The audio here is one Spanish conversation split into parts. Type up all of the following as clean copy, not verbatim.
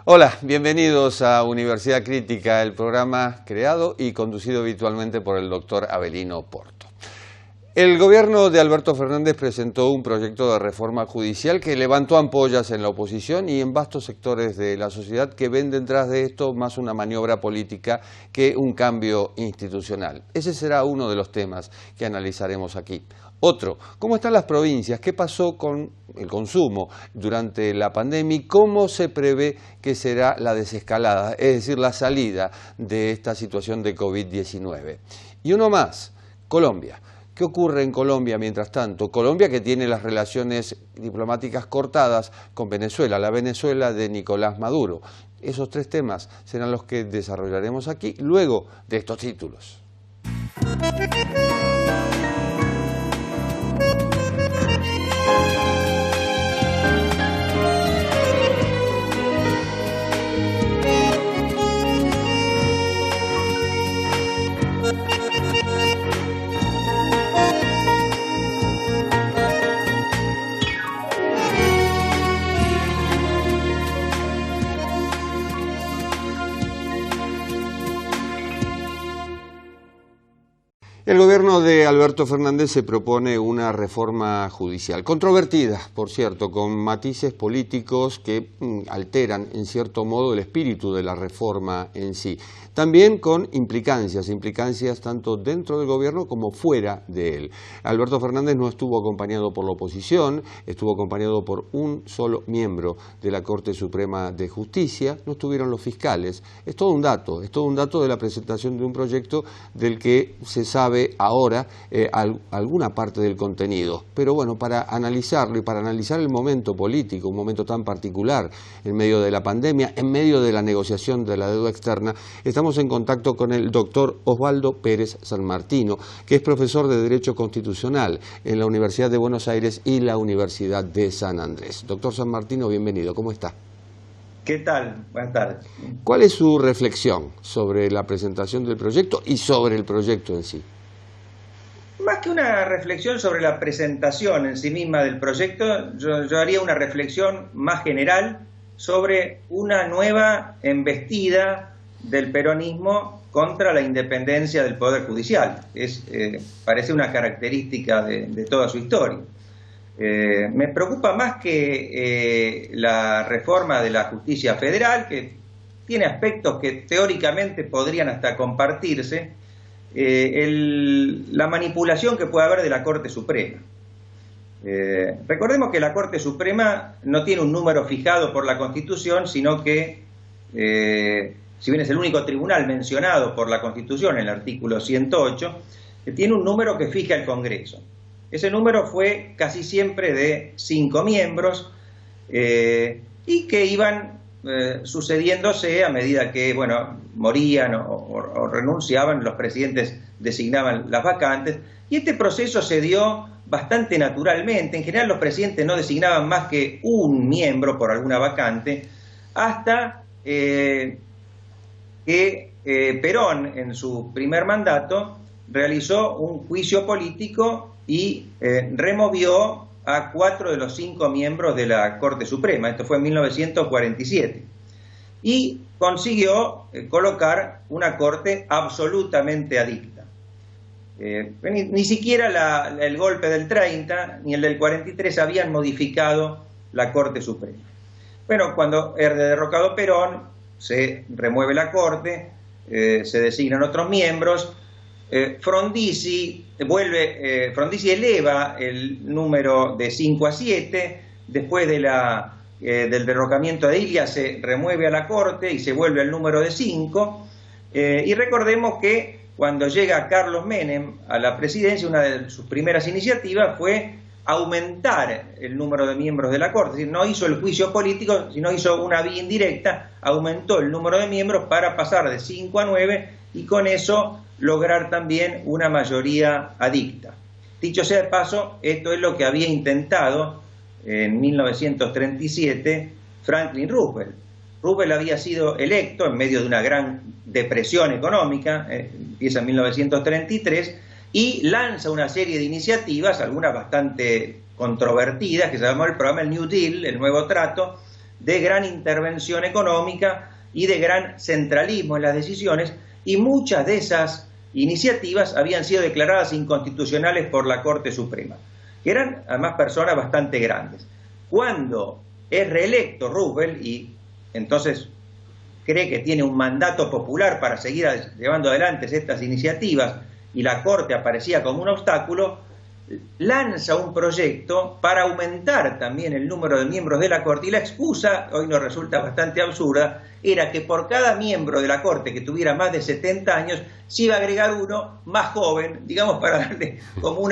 Hola, bienvenidos a Universidad Crítica, el programa creado y conducido habitualmente por el doctor Avelino Porto. El gobierno de Alberto Fernández presentó un proyecto de reforma judicial que levantó ampollas en la oposición y en vastos sectores de la sociedad que ven detrás de esto más una maniobra política que un cambio institucional. Ese será uno de los temas que analizaremos aquí. Otro, ¿cómo están las provincias? ¿Qué pasó con el consumo durante la pandemia y cómo se prevé que será la desescalada, es decir, la salida de esta situación de COVID-19? Y uno más, Colombia. ¿Qué ocurre en Colombia mientras tanto? Colombia que tiene las relaciones diplomáticas cortadas con Venezuela, la Venezuela de Nicolás Maduro. Esos tres temas serán los que desarrollaremos aquí luego de estos títulos. El gobierno de Alberto Fernández se propone una reforma judicial, controvertida, por cierto, con matices políticos que alteran en cierto modo el espíritu de la reforma en sí. También con implicancias tanto dentro del gobierno como fuera de él. Alberto Fernández no estuvo acompañado por la oposición, estuvo acompañado por un solo miembro de la Corte Suprema de Justicia, no estuvieron los fiscales. Es todo un dato de la presentación de un proyecto del que se sabe ahora alguna parte del contenido. Pero bueno, para analizarlo y para analizar el momento político, un momento tan particular en medio de la pandemia, en medio de la negociación de la deuda externa, estamos en contacto con el doctor Osvaldo Pérez Sanmartino, que es profesor de Derecho Constitucional en la Universidad de Buenos Aires y la Universidad de San Andrés. Doctor Sanmartino, bienvenido, ¿cómo está? ¿Qué tal? Buenas tardes. ¿Cuál es su reflexión sobre la presentación del proyecto y sobre el proyecto en sí? Más que una reflexión sobre la presentación en sí misma del proyecto, yo haría una reflexión más general sobre una nueva embestida del peronismo contra la independencia del Poder Judicial. Parece una característica de toda su historia. Me preocupa más que la reforma de la justicia federal, que tiene aspectos que teóricamente podrían hasta compartirse, la manipulación que puede haber de la Corte Suprema. Recordemos que la Corte Suprema no tiene un número fijado por la Constitución, sino que, si bien es el único tribunal mencionado por la Constitución en el artículo 108, tiene un número que fija el Congreso. Ese número fue casi siempre de 5 miembros y que iban sucediéndose a medida que morían o renunciaban, los presidentes designaban las vacantes, y este proceso se dio bastante naturalmente. En general los presidentes no designaban más que un miembro por alguna vacante, hasta que Perón en su primer mandato realizó un juicio político y removió a 4 de los 5 miembros de la Corte Suprema. Esto fue en 1947. Y consiguió colocar una Corte absolutamente adicta. Ni siquiera el golpe del 30 ni el del 43 habían modificado la Corte Suprema. Bueno, cuando es derrocado Perón, se remueve la Corte, se designan otros miembros. Frondizi eleva el número de 5 a 7, después del derrocamiento de Ilia se remueve a la Corte y se vuelve al número de 5, y recordemos que cuando llega Carlos Menem a la presidencia, una de sus primeras iniciativas fue aumentar el número de miembros de la Corte, es decir, no hizo el juicio político, sino hizo una vía indirecta, aumentó el número de miembros para pasar de 5 a 9 y con eso lograr también una mayoría adicta. Dicho sea de paso, esto es lo que había intentado en 1937 Franklin Roosevelt. Roosevelt había sido electo en medio de una gran depresión económica, empieza en 1933, y lanza una serie de iniciativas, algunas bastante controvertidas, que se llamó el programa el New Deal, el Nuevo Trato, de gran intervención económica y de gran centralismo en las decisiones, y muchas de esas iniciativas habían sido declaradas inconstitucionales por la Corte Suprema, que eran además personas bastante grandes. Cuando es reelecto Roosevelt y entonces cree que tiene un mandato popular para seguir llevando adelante estas iniciativas y la Corte aparecía como un obstáculo, lanza un proyecto para aumentar también el número de miembros de la Corte, y la excusa, hoy nos resulta bastante absurda, era que por cada miembro de la Corte que tuviera más de 70 años se iba a agregar uno más joven, digamos, para darle como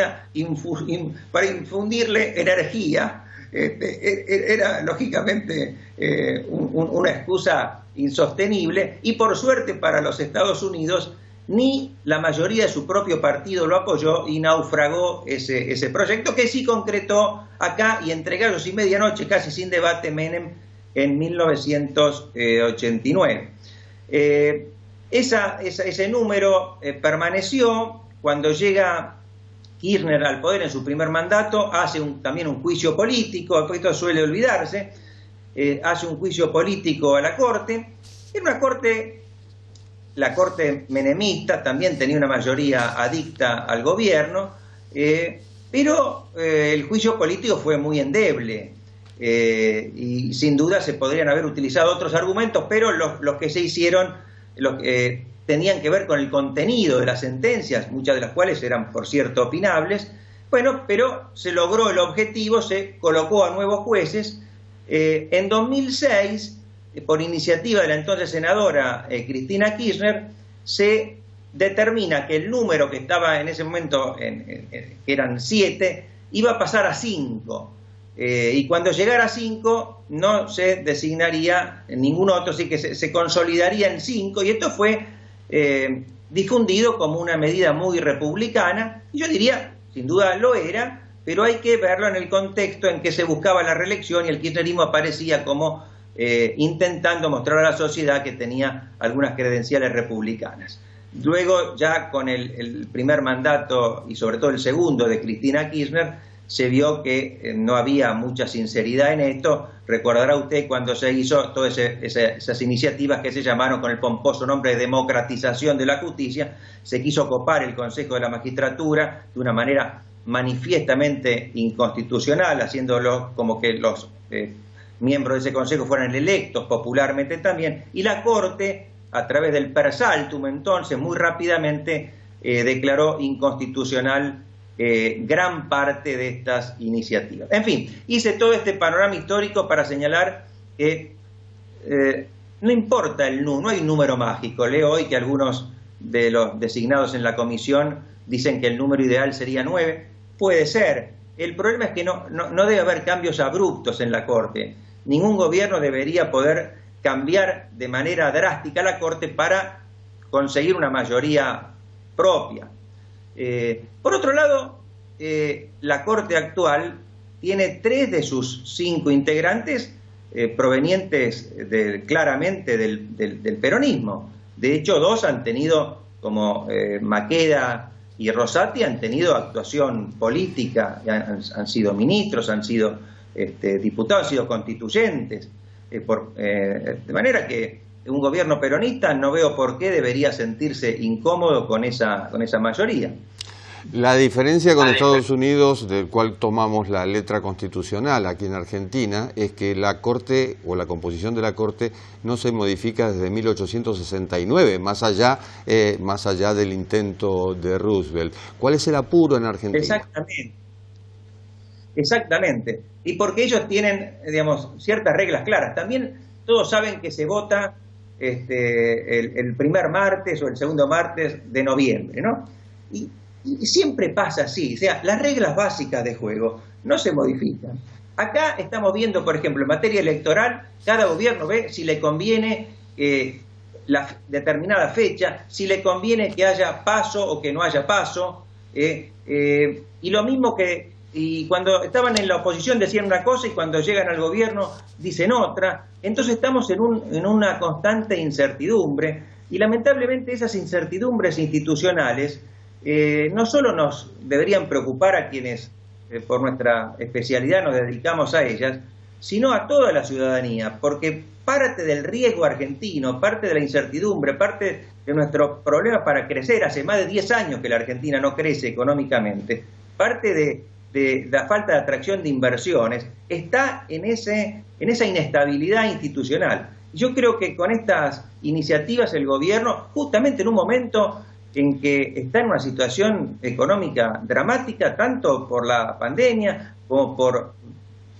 para infundirle energía. Era lógicamente una excusa insostenible, y por suerte para los Estados Unidos ni la mayoría de su propio partido lo apoyó y naufragó ese proyecto, que sí concretó acá y entre gallos y medianoche, casi sin debate, Menem en 1989. Ese número permaneció. Cuando llega Kirchner al poder en su primer mandato, hace también un juicio político, esto suele olvidarse, hace un juicio político a la Corte. Era una Corte, la Corte menemista, también tenía una mayoría adicta al gobierno, pero el juicio político fue muy endeble, y sin duda se podrían haber utilizado otros argumentos, pero los que se hicieron tenían que ver con el contenido de las sentencias, muchas de las cuales eran, por cierto, opinables. Bueno, pero se logró el objetivo, se colocó a nuevos jueces. En 2006, por iniciativa de la entonces senadora Cristina Kirchner, se determina que el número que estaba en ese momento, que eran 7, iba a pasar a 5. Y cuando llegara a 5 no se designaría ningún otro, así que se consolidaría en 5, y esto fue difundido como una medida muy republicana, y yo diría, sin duda lo era, pero hay que verlo en el contexto en que se buscaba la reelección y el kirchnerismo aparecía como intentando mostrar a la sociedad que tenía algunas credenciales republicanas. Luego, ya con el primer mandato y sobre todo el segundo de Cristina Kirchner, se vio que no había mucha sinceridad en esto. Recordará usted cuando se hizo todas esas iniciativas que se llamaron con el pomposo nombre de democratización de la justicia. Se quiso copar el Consejo de la Magistratura de una manera manifiestamente inconstitucional, haciéndolo como que los miembros de ese Consejo fueran electos popularmente también, y la Corte, a través del per saltum, entonces, muy rápidamente declaró inconstitucional gran parte de estas iniciativas. En fin, hice todo este panorama histórico para señalar que no importa el número, no hay un número mágico. Leo hoy que algunos de los designados en la comisión dicen que el número ideal sería 9. Puede ser. El problema es que no debe haber cambios abruptos en la Corte. Ningún gobierno debería poder cambiar de manera drástica la Corte para conseguir una mayoría propia. Por otro lado, la Corte actual tiene 3 de sus 5 integrantes provenientes claramente del peronismo. De hecho, 2 han tenido, como Maqueda y Rosati, han tenido actuación política, han sido ministros, han sido diputados, han sido constituyentes. De manera que un gobierno peronista no veo por qué debería sentirse incómodo con esa mayoría. La diferencia con Estados Unidos, del cual tomamos la letra constitucional aquí en Argentina, es que la Corte o la composición de la Corte no se modifica desde 1869, más allá del intento de Roosevelt. ¿Cuál es el apuro en Argentina? Exactamente. Y porque ellos tienen, digamos, ciertas reglas claras. También todos saben que se vota el primer martes o el segundo martes de noviembre, ¿no? Y siempre pasa así, o sea, las reglas básicas de juego no se modifican. Acá estamos viendo, por ejemplo, en materia electoral, cada gobierno ve si le conviene la determinada fecha, si le conviene que haya paso o que no haya paso, y lo mismo y cuando estaban en la oposición decían una cosa y cuando llegan al gobierno dicen otra. Entonces estamos en una constante incertidumbre, y lamentablemente esas incertidumbres institucionales no solo nos deberían preocupar a quienes por nuestra especialidad nos dedicamos a ellas, sino a toda la ciudadanía, porque parte del riesgo argentino, parte de la incertidumbre, parte de nuestros problemas para crecer, hace más de 10 años que la Argentina no crece económicamente, parte de la falta de atracción de inversiones, está en esa inestabilidad institucional. Yo creo que con estas iniciativas el gobierno, justamente en un momento en que está en una situación económica dramática, tanto por la pandemia como por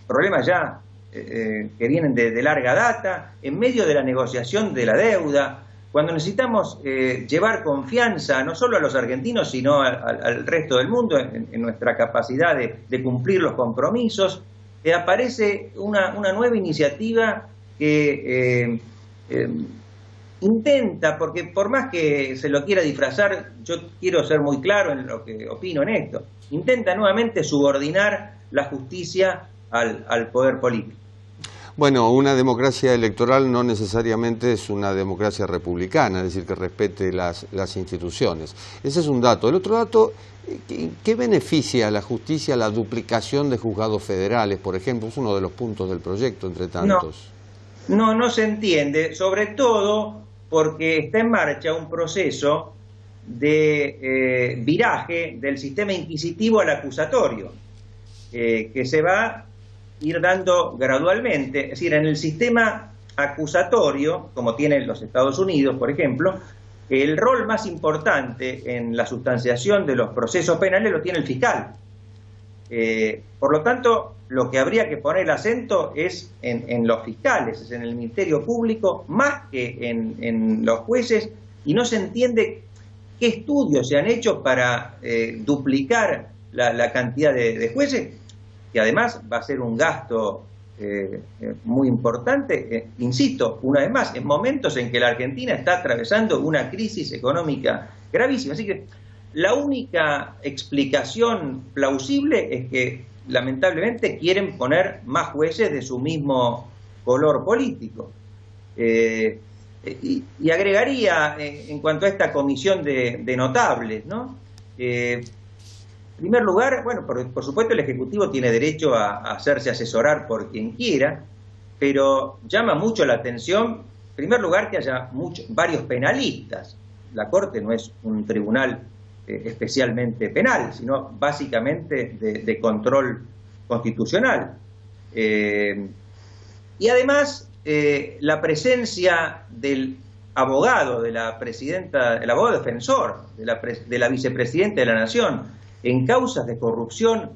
problemas ya que vienen de larga data, en medio de la negociación de la deuda, cuando necesitamos llevar confianza no solo a los argentinos, sino al resto del mundo en nuestra capacidad de cumplir los compromisos, aparece una nueva iniciativa que intenta, porque por más que se lo quiera disfrazar, yo quiero ser muy claro en lo que opino en esto, intenta nuevamente subordinar la justicia al poder político. Bueno, una democracia electoral no necesariamente es una democracia republicana, es decir, que respete las instituciones. Ese es un dato. El otro dato, ¿qué beneficia a la justicia la duplicación de juzgados federales, por ejemplo? Es uno de los puntos del proyecto, entre tantos. No se entiende, sobre todo porque está en marcha un proceso de viraje del sistema inquisitivo al acusatorio, que se va ir dando gradualmente. Es decir, en el sistema acusatorio, como tienen los Estados Unidos, por ejemplo, el rol más importante en la sustanciación de los procesos penales lo tiene el fiscal. Por lo tanto, lo que habría que poner el acento es en los fiscales, es en el Ministerio Público, más que en los jueces, y no se entiende qué estudios se han hecho para duplicar la cantidad de jueces, que además va a ser un gasto muy importante, insisto, una vez más, en momentos en que la Argentina está atravesando una crisis económica gravísima. Así que la única explicación plausible es que lamentablemente quieren poner más jueces de su mismo color político. Y agregaría en cuanto a esta comisión de notables, ¿no? En primer lugar, bueno, por supuesto el Ejecutivo tiene derecho a hacerse asesorar por quien quiera, pero llama mucho la atención, en primer lugar, que haya varios penalistas. La Corte no es un tribunal especialmente penal, sino básicamente de control constitucional. Y además, la presencia del abogado, de la presidenta, el abogado defensor, de la vicepresidenta de la Nación, en causas de corrupción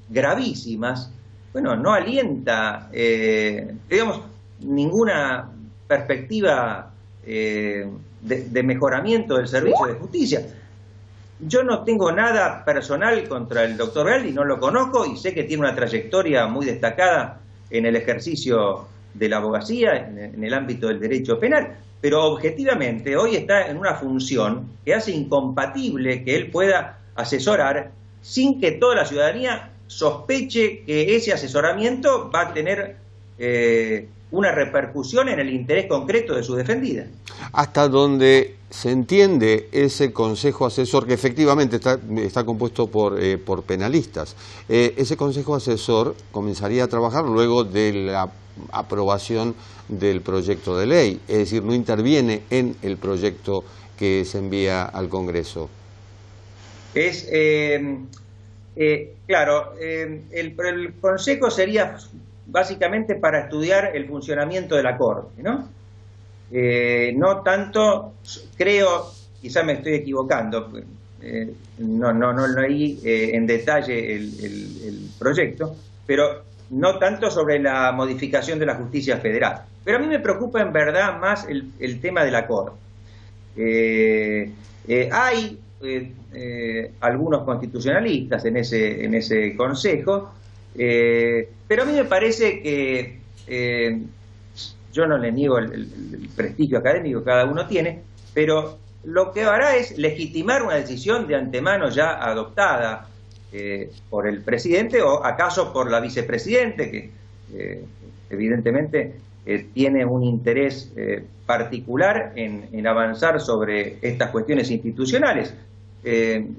gravísimas, bueno, no alienta, digamos, ninguna perspectiva de mejoramiento del servicio de justicia. Yo no tengo nada personal contra el doctor Realdi, no lo conozco y sé que tiene una trayectoria muy destacada en el ejercicio de la abogacía, en el ámbito del derecho penal, pero objetivamente hoy está en una función que hace incompatible que él pueda asesorar sin que toda la ciudadanía sospeche que ese asesoramiento va a tener una repercusión en el interés concreto de su defendida. Hasta donde se entiende ese consejo asesor, que efectivamente está compuesto por penalistas, ese consejo asesor comenzaría a trabajar luego de la aprobación del proyecto de ley, es decir, no interviene en el proyecto que se envía al Congreso. Claro, el consejo sería básicamente para estudiar el funcionamiento de la Corte, ¿no? No tanto, creo, quizá me estoy equivocando, no leí en detalle el proyecto, pero no tanto sobre la modificación de la justicia federal. Pero a mí me preocupa en verdad más el tema de la Corte. Hay algunos constitucionalistas en ese consejo, pero a mí me parece que yo no le niego el prestigio académico que cada uno tiene, pero lo que hará es legitimar una decisión de antemano ya adoptada por el presidente o acaso por la vicepresidente, que evidentemente tiene un interés particular en avanzar sobre estas cuestiones institucionales.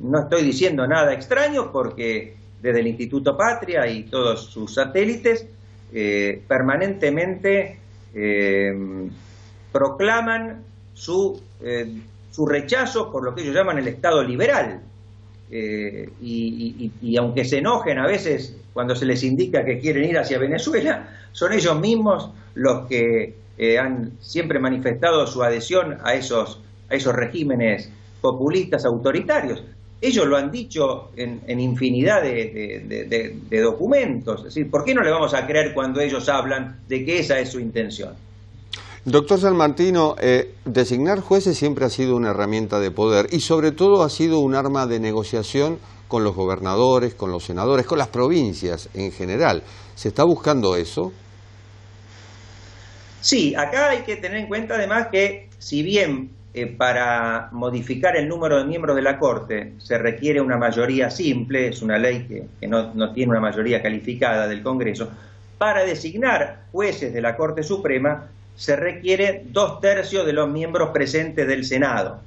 No estoy diciendo nada extraño porque desde el Instituto Patria y todos sus satélites permanentemente proclaman su rechazo por lo que ellos llaman el Estado liberal. Y aunque se enojen a veces cuando se les indica que quieren ir hacia Venezuela, son ellos mismos los que han siempre manifestado su adhesión a esos regímenes populistas autoritarios. Ellos lo han dicho en infinidad de documentos. Es decir, ¿por qué no le vamos a creer cuando ellos hablan de que esa es su intención? Doctor Sanmartino, designar jueces siempre ha sido una herramienta de poder y sobre todo ha sido un arma de negociación con los gobernadores, con los senadores, con las provincias en general. ¿Se está buscando eso? Sí, acá hay que tener en cuenta además que si bien para modificar el número de miembros de la Corte se requiere una mayoría simple, es una ley que no tiene una mayoría calificada del Congreso, para designar jueces de la Corte Suprema se requiere 2/3 de los miembros presentes del Senado.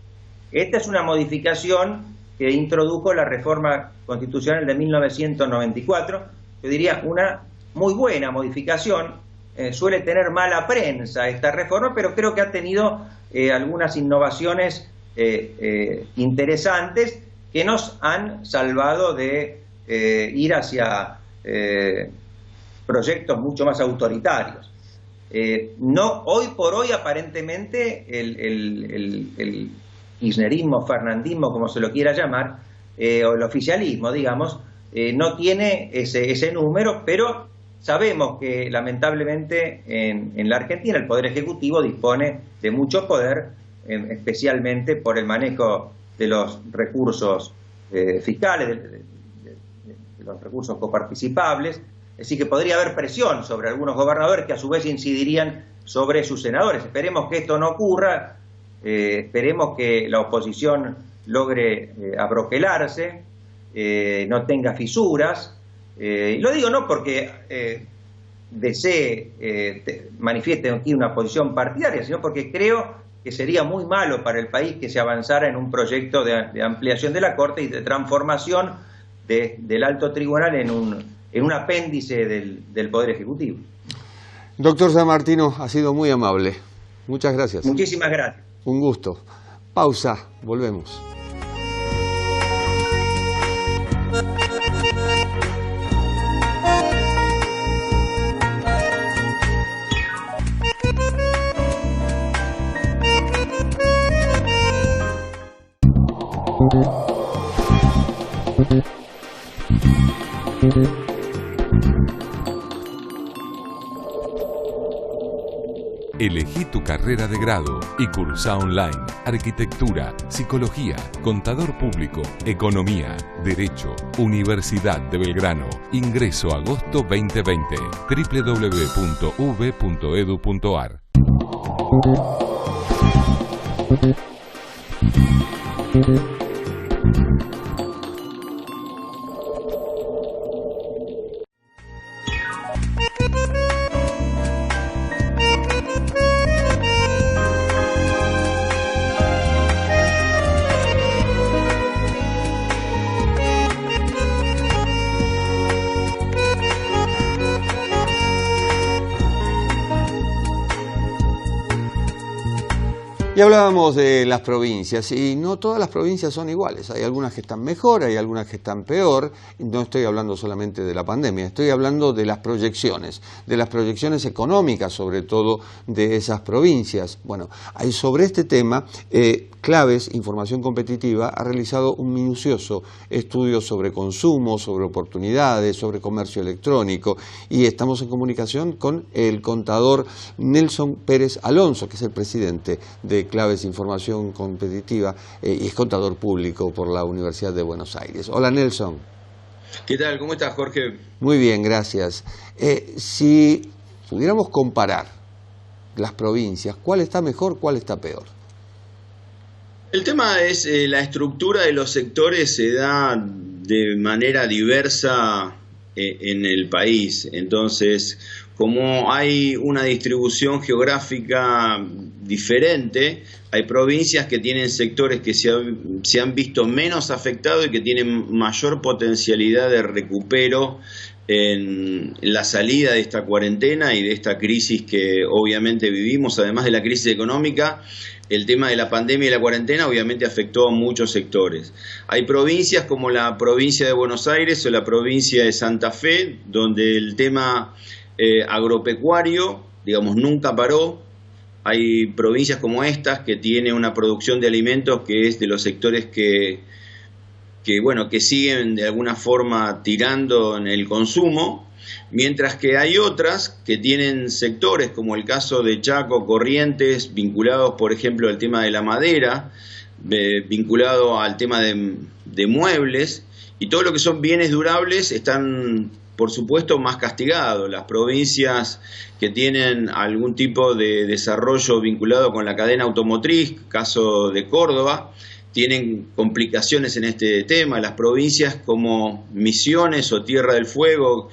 Esta es una modificación que introdujo la reforma constitucional de 1994, yo diría una muy buena modificación. Suele tener mala prensa esta reforma, pero creo que ha tenido algunas innovaciones interesantes que nos han salvado de ir hacia proyectos mucho más autoritarios. Hoy por hoy aparentemente el kirchnerismo, fernandismo, como se lo quiera llamar, o el oficialismo, digamos, no tiene ese número, pero sabemos que lamentablemente en la Argentina el Poder Ejecutivo dispone de mucho poder, especialmente por el manejo de los recursos fiscales, de los recursos coparticipables. Así que podría haber presión sobre algunos gobernadores que a su vez incidirían sobre sus senadores. Esperemos que esto no ocurra, esperemos que la oposición logre abroquelarse, no tenga fisuras. Lo digo no porque manifieste aquí una posición partidaria, sino porque creo que sería muy malo para el país que se avanzara en un proyecto de ampliación de la Corte y de transformación del alto tribunal en un apéndice del Poder Ejecutivo. Doctor Sanmartino, ha sido muy amable. Muchas gracias. Muchísimas gracias. Un gusto. Pausa, volvemos. Elegí tu carrera de grado y cursa online Arquitectura, Psicología, Contador Público, Economía, Derecho, Universidad de Belgrano. Ingreso agosto 2020. www.uv.edu.ar. Y hablábamos de las provincias, y no todas las provincias son iguales. Hay algunas que están mejor, hay algunas que están peor. No estoy hablando solamente de la pandemia, estoy hablando de las proyecciones económicas, sobre todo de esas provincias. Bueno, sobre este tema, Claves, Información Competitiva, ha realizado un minucioso estudio sobre consumo, sobre oportunidades, sobre comercio electrónico, y estamos en comunicación con el contador Nelson Pérez Alonso, que es el presidente de Claves, Información Competitiva, y es contador público por la Universidad de Buenos Aires. Hola, Nelson. ¿Qué tal? ¿Cómo estás, Jorge? Muy bien, gracias. Si pudiéramos comparar las provincias, ¿cuál está mejor, cuál está peor? El tema es la estructura de los sectores se da de manera diversa en el país. Entonces, como hay una distribución geográfica diferente, hay provincias que tienen sectores que se han visto menos afectados y que tienen mayor potencialidad de recupero en la salida de esta cuarentena y de esta crisis que obviamente vivimos, además de la crisis económica. El tema de la pandemia y la cuarentena obviamente afectó a muchos sectores. Hay provincias como la provincia de Buenos Aires o la provincia de Santa Fe, donde el tema agropecuario, digamos, nunca paró. Hay provincias como estas que tienen una producción de alimentos que es de los sectores que siguen de alguna forma tirando en el consumo, mientras que hay otras que tienen sectores, como el caso de Chaco, Corrientes, vinculados por ejemplo al tema de la madera, vinculado al tema de muebles, y todo lo que son bienes durables están por supuesto más castigados. Las provincias que tienen algún tipo de desarrollo vinculado con la cadena automotriz, caso de Córdoba, tienen complicaciones en este tema. Las provincias como Misiones o Tierra del Fuego,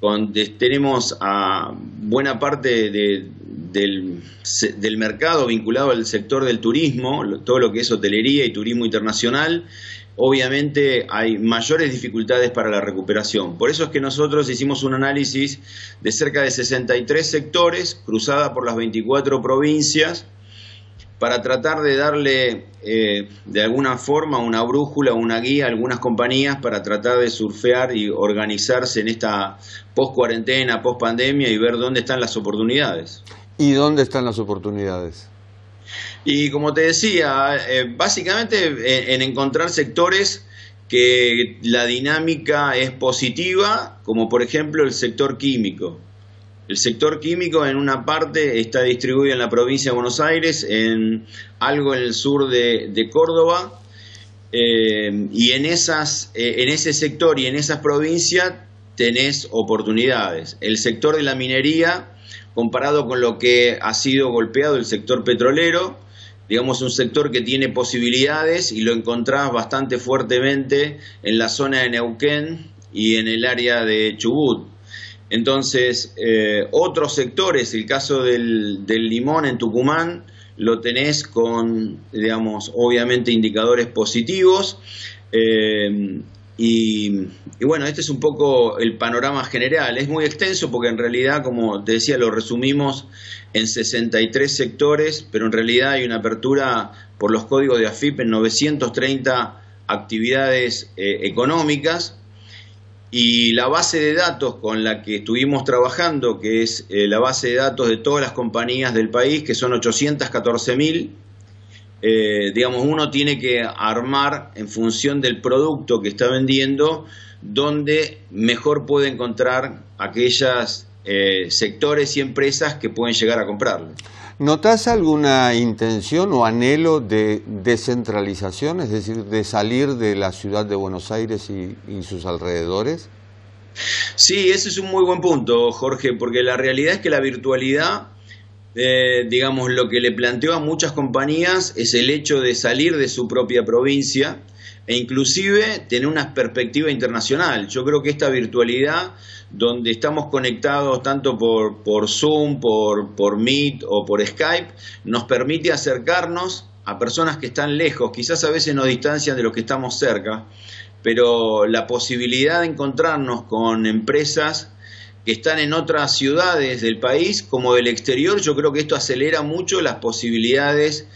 donde tenemos a buena parte del mercado vinculado al sector del turismo, todo lo que es hotelería y turismo internacional, obviamente hay mayores dificultades para la recuperación. Por eso es que nosotros hicimos un análisis de cerca de 63 sectores, cruzada por las 24 provincias, para tratar de darle de alguna forma una brújula, una guía a algunas compañías para tratar de surfear y organizarse en esta post-cuarentena, post-pandemia y ver dónde están las oportunidades. ¿Y dónde están las oportunidades? Y como te decía, básicamente en encontrar sectores que la dinámica es positiva, como por ejemplo el sector químico. El sector químico en una parte está distribuido en la provincia de Buenos Aires, en algo en el sur de Córdoba, y en ese sector y en esas provincias tenés oportunidades. El sector de la minería, comparado con lo que ha sido golpeado el sector petrolero, digamos un sector que tiene posibilidades y lo encontrás bastante fuertemente en la zona de Neuquén y en el área de Chubut. Entonces, otros sectores, el caso del limón en Tucumán, lo tenés con, digamos, obviamente indicadores positivos. Y bueno, este es un poco el panorama general. Es muy extenso porque en realidad, como te decía, lo resumimos en 63 sectores, pero en realidad hay una apertura por los códigos de AFIP en 930 actividades económicas. Y la base de datos con la que estuvimos trabajando, que es la base de datos de todas las compañías del país, que son 814.000, digamos, uno tiene que armar en función del producto que está vendiendo, donde mejor puede encontrar aquellos sectores y empresas que pueden llegar a comprarlo. ¿Notás alguna intención o anhelo de descentralización, es decir, de salir de la ciudad de Buenos Aires y sus alrededores? Sí, ese es un muy buen punto, Jorge, porque la realidad es que la virtualidad, digamos, lo que le planteó a muchas compañías es el hecho de salir de su propia provincia e inclusive tener una perspectiva internacional. Yo creo que esta virtualidad, donde estamos conectados tanto por Zoom, por Meet o por Skype, nos permite acercarnos a personas que están lejos, quizás a veces nos distancian de los que estamos cerca, pero la posibilidad de encontrarnos con empresas que están en otras ciudades del país como del exterior, yo creo que esto acelera mucho las posibilidades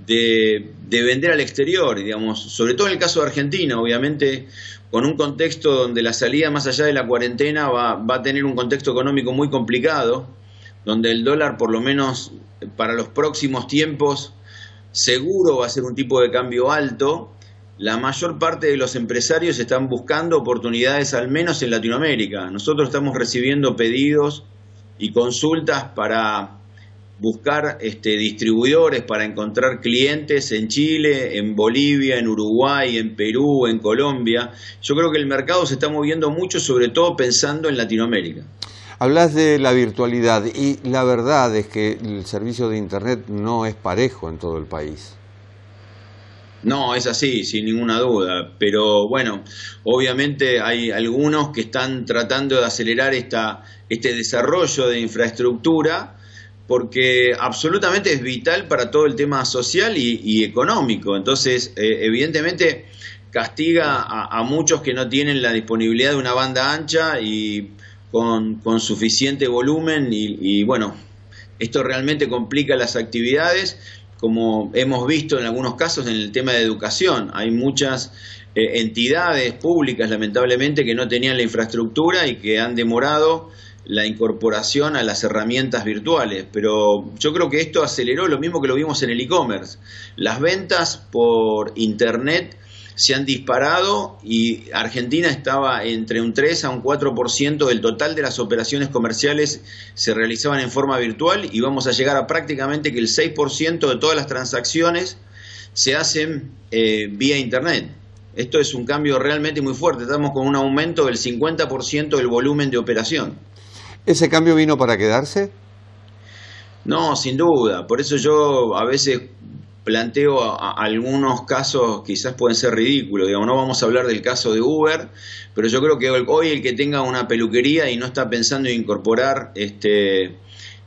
de vender al exterior, digamos, sobre todo en el caso de Argentina, obviamente, con un contexto donde la salida más allá de la cuarentena va a tener un contexto económico muy complicado, donde el dólar, por lo menos para los próximos tiempos, seguro va a ser un tipo de cambio alto. La mayor parte de los empresarios están buscando oportunidades, al menos en Latinoamérica. Nosotros estamos recibiendo pedidos y consultas para buscar distribuidores, para encontrar clientes en Chile, en Bolivia, en Uruguay, en Perú, en Colombia. Yo creo que el mercado se está moviendo mucho, sobre todo pensando en Latinoamérica. Hablas de la virtualidad y la verdad es que el servicio de Internet no es parejo en todo el país. No, es así, sin ninguna duda, pero bueno, obviamente hay algunos que están tratando de acelerar este desarrollo de infraestructura, porque absolutamente es vital para todo el tema social y económico. Entonces, evidentemente castiga a muchos que no tienen la disponibilidad de una banda ancha y con suficiente volumen y bueno, esto realmente complica las actividades, como hemos visto en algunos casos en el tema de educación. Hay muchas entidades públicas, lamentablemente, que no tenían la infraestructura y que han demorado la incorporación a las herramientas virtuales, pero yo creo que esto aceleró lo mismo que lo vimos en el e-commerce. Las ventas por internet se han disparado y Argentina estaba entre un 3 a un 4% del total de las operaciones comerciales se realizaban en forma virtual y vamos a llegar a prácticamente que el 6% de todas las transacciones se hacen vía internet. Esto es un cambio realmente muy fuerte, estamos con un aumento del 50% del volumen de operación. ¿Ese cambio vino para quedarse? No, sin duda, por eso yo a veces planteo algunos casos quizás pueden ser ridículos, digamos, no vamos a hablar del caso de Uber, pero yo creo que hoy el que tenga una peluquería y no está pensando en incorporar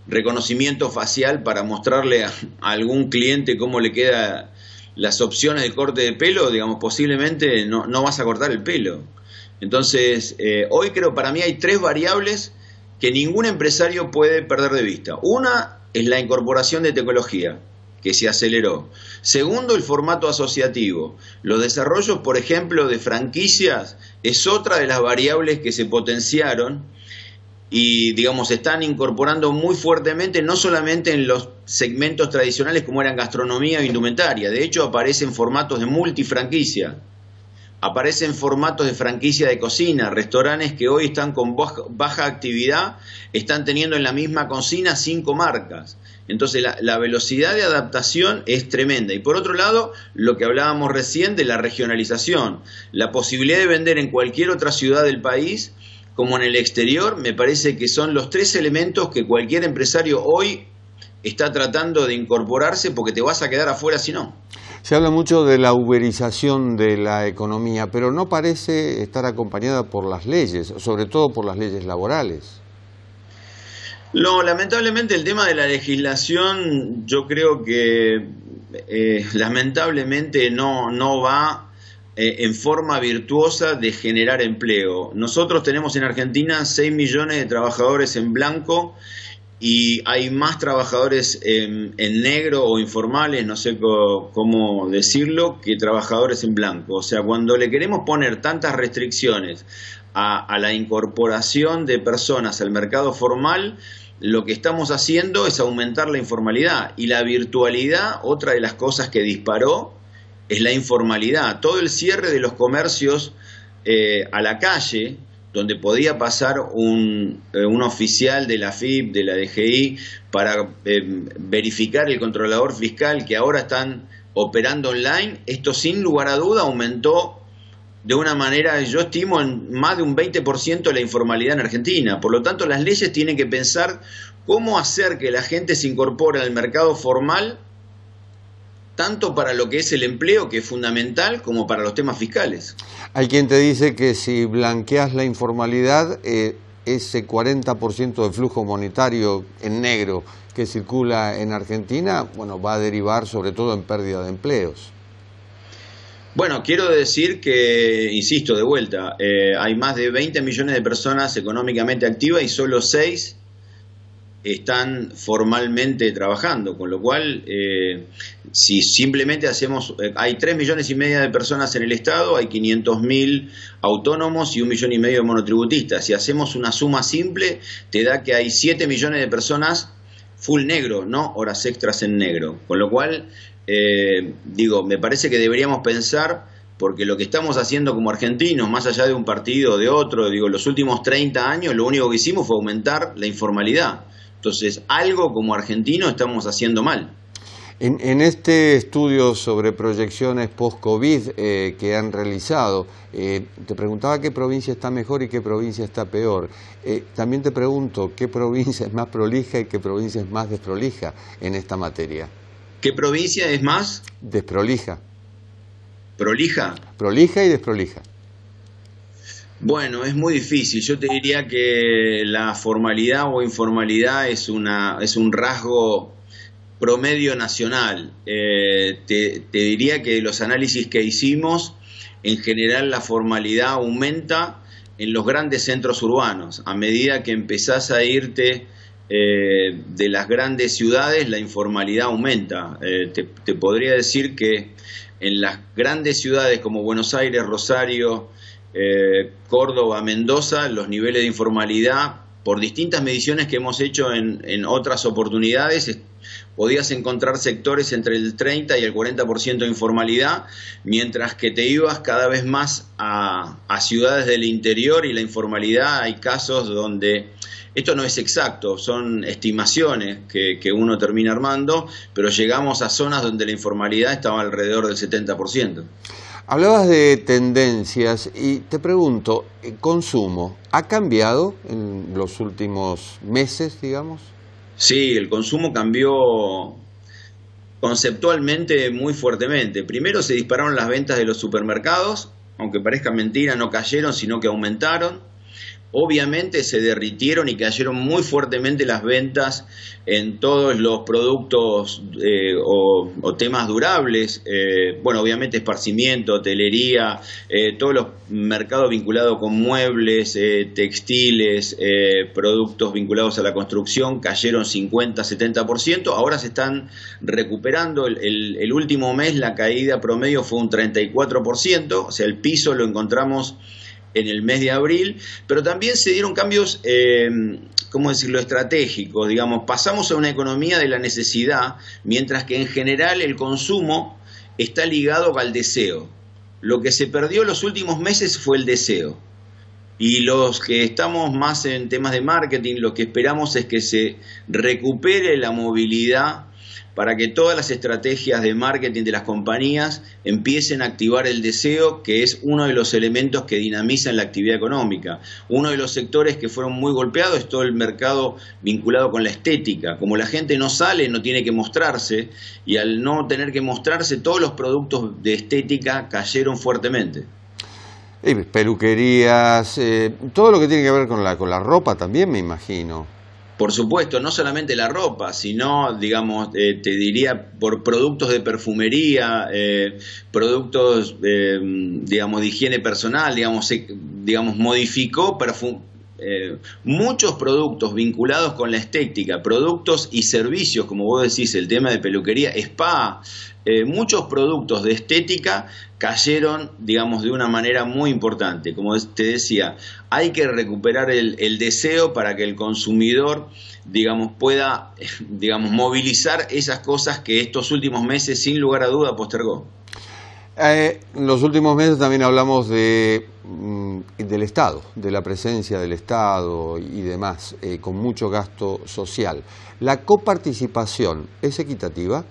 reconocimiento facial para mostrarle a algún cliente cómo le queda las opciones de corte de pelo, digamos, posiblemente no vas a cortar el pelo. Entonces, hoy creo, para mí hay 3 variables que ningún empresario puede perder de vista. Una es la incorporación de tecnología, que se aceleró. Segundo, el formato asociativo. Los desarrollos, por ejemplo, de franquicias es otra de las variables que se potenciaron y, digamos, se están incorporando muy fuertemente, no solamente en los segmentos tradicionales como eran gastronomía o indumentaria. De hecho, aparecen formatos de multifranquicia. Aparecen formatos de franquicia de cocina, restaurantes que hoy están con baja actividad, están teniendo en la misma cocina 5 marcas. Entonces la velocidad de adaptación es tremenda. Y por otro lado, lo que hablábamos recién de la regionalización, la posibilidad de vender en cualquier otra ciudad del país como en el exterior, me parece que son los 3 elementos que cualquier empresario hoy está tratando de incorporarse porque te vas a quedar afuera si no. Se habla mucho de la uberización de la economía, pero no parece estar acompañada por las leyes, sobre todo por las leyes laborales. No, lamentablemente el tema de la legislación yo creo que lamentablemente no va en forma virtuosa de generar empleo. Nosotros tenemos en Argentina 6 millones de trabajadores en blanco y hay más trabajadores en negro o informales, no sé cómo decirlo, que trabajadores en blanco. O sea, cuando le queremos poner tantas restricciones a la incorporación de personas al mercado formal, lo que estamos haciendo es aumentar la informalidad. Y la virtualidad, otra de las cosas que disparó, es la informalidad. Todo el cierre de los comercios a la calle, donde podía pasar un oficial de la AFIP, de la DGI, para verificar el controlador fiscal, que ahora están operando online, esto sin lugar a duda aumentó de una manera, yo estimo, en más de un 20% la informalidad en Argentina. Por lo tanto, las leyes tienen que pensar cómo hacer que la gente se incorpore al mercado formal, tanto para lo que es el empleo, que es fundamental, como para los temas fiscales. Hay quien te dice que si blanqueas la informalidad, ese 40% de flujo monetario en negro que circula en Argentina, bueno, va a derivar sobre todo en pérdida de empleos. Bueno, quiero decir que, insisto, de vuelta, hay más de 20 millones de personas económicamente activas y solo 6 están formalmente trabajando, con lo cual si simplemente hacemos, hay 3,5 millones de personas en el Estado, hay 500.000 autónomos y 1,5 millones de monotributistas. Si hacemos una suma simple, te da que hay 7 millones de personas full negro, no horas extras en negro, con lo cual me parece que deberíamos pensar, porque lo que estamos haciendo como argentinos, más allá de un partido o de otro, los últimos 30 años lo único que hicimos fue aumentar la informalidad. Entonces, algo como argentino estamos haciendo mal. En este estudio sobre proyecciones post-COVID que han realizado, te preguntaba qué provincia está mejor y qué provincia está peor. También te pregunto qué provincia es más prolija y qué provincia es más desprolija en esta materia. ¿Qué provincia es más? Desprolija. ¿Prolija? Prolija y desprolija. Bueno, es muy difícil. Yo te diría que la formalidad o informalidad es un rasgo promedio nacional. Te diría que los análisis que hicimos, en general la formalidad aumenta en los grandes centros urbanos. A medida que empezás a irte de las grandes ciudades, la informalidad aumenta. Te podría decir que en las grandes ciudades como Buenos Aires, Rosario, Córdoba, Mendoza, los niveles de informalidad, por distintas mediciones que hemos hecho en otras oportunidades, podías encontrar sectores entre el 30 y el 40% de informalidad, mientras que te ibas cada vez más a ciudades del interior y la informalidad, hay casos donde, esto no es exacto, son estimaciones que uno termina armando, pero llegamos a zonas donde la informalidad estaba alrededor del 70%. Hablabas de tendencias y te pregunto, ¿el consumo ha cambiado en los últimos meses, digamos? Sí, el consumo cambió conceptualmente muy fuertemente. Primero se dispararon las ventas de los supermercados, aunque parezca mentira, no cayeron, sino que aumentaron. Obviamente se derritieron y cayeron muy fuertemente las ventas en todos los productos o temas durables. Bueno, obviamente esparcimiento, hotelería, todos los mercados vinculados con muebles, textiles, productos vinculados a la construcción cayeron 50-70%. Ahora se están recuperando. El último mes la caída promedio fue un 34%, o sea, el piso lo encontramos en el mes de abril, pero también se dieron cambios, ¿cómo decirlo?, estratégicos. Digamos, pasamos a una economía de la necesidad, mientras que en general el consumo está ligado al deseo. Lo que se perdió en los últimos meses fue el deseo. Y los que estamos más en temas de marketing, lo que esperamos es que se recupere la movilidad para que todas las estrategias de marketing de las compañías empiecen a activar el deseo, que es uno de los elementos que dinamizan la actividad económica. Uno de los sectores que fueron muy golpeados es todo el mercado vinculado con la estética. Como la gente no sale, no tiene que mostrarse, y al no tener que mostrarse, todos los productos de estética cayeron fuertemente. Peluquerías, todo lo que tiene que ver con la ropa también, me imagino. Por supuesto, no solamente la ropa, sino, digamos, te diría por productos de perfumería, productos, digamos, de higiene personal, digamos modificó muchos productos vinculados con la estética, productos y servicios, como vos decís, el tema de peluquería, spa, muchos productos de estética cayeron, digamos, de una manera muy importante. Como te decía, hay que recuperar el deseo para que el consumidor, digamos, pueda, digamos, movilizar esas cosas que estos últimos meses, sin lugar a duda, postergó. En los últimos meses también hablamos del Estado, de la presencia del Estado y demás, con mucho gasto social. ¿La coparticipación es equitativa?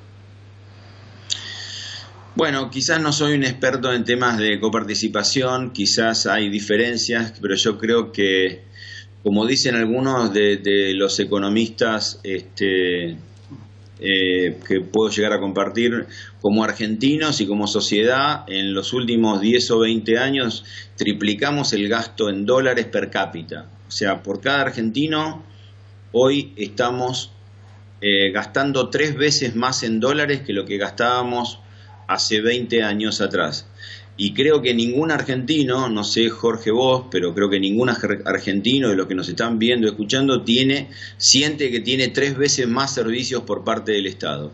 Bueno, quizás no soy un experto en temas de coparticipación, quizás hay diferencias, pero yo creo que, como dicen algunos de los economistas que puedo llegar a compartir, como argentinos y como sociedad, en los últimos 10 o 20 años triplicamos el gasto en dólares per cápita. O sea, por cada argentino hoy estamos gastando 3 veces más en dólares que lo que gastábamos hace 20 años atrás. Y creo que ningún argentino, no sé Jorge vos, pero creo que ningún argentino de los que nos están viendo y escuchando siente que tiene 3 veces más servicios por parte del Estado.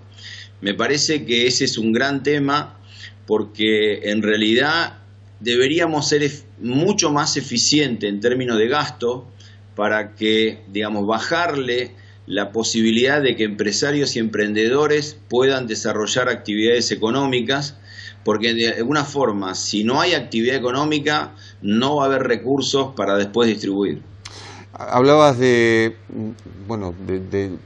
Me parece que ese es un gran tema, porque en realidad deberíamos ser mucho más eficientes en términos de gasto para que, digamos, bajarle la posibilidad de que empresarios y emprendedores puedan desarrollar actividades económicas, porque de alguna forma, si no hay actividad económica, no va a haber recursos para después distribuir. Hablabas de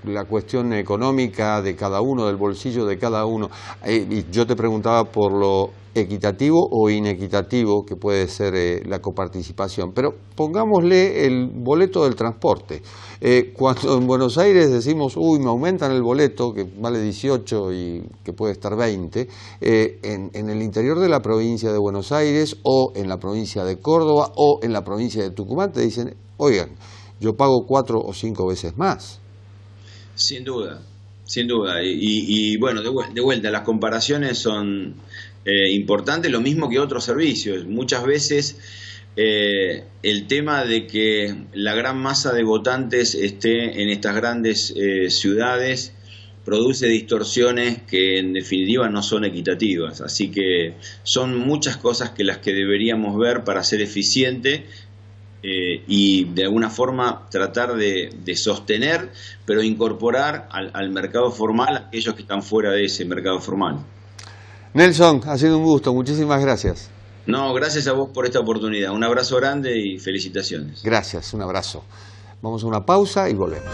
la cuestión económica de cada uno, del bolsillo de cada uno, y yo te preguntaba por lo equitativo o inequitativo que puede ser la coparticipación, pero pongámosle el boleto del transporte. Cuando en Buenos Aires decimos, me aumentan el boleto, que vale 18 y que puede estar 20, en el interior de la provincia de Buenos Aires o en la provincia de Córdoba o en la provincia de Tucumán te dicen, oigan, yo pago 4 o 5 veces más. Sin duda, sin duda. Y bueno, de vuelta, las comparaciones son importantes, lo mismo que otros servicios. Muchas veces el tema de que la gran masa de votantes esté en estas grandes ciudades produce distorsiones que en definitiva no son equitativas, así que son muchas cosas que las que deberíamos ver para ser eficiente y de alguna forma tratar de sostener, pero incorporar al mercado formal a aquellos que están fuera de ese mercado formal. Nelson, ha sido un gusto, muchísimas gracias. No, gracias a vos por esta oportunidad, un abrazo grande y felicitaciones. Gracias, un abrazo. Vamos a una pausa y volvemos.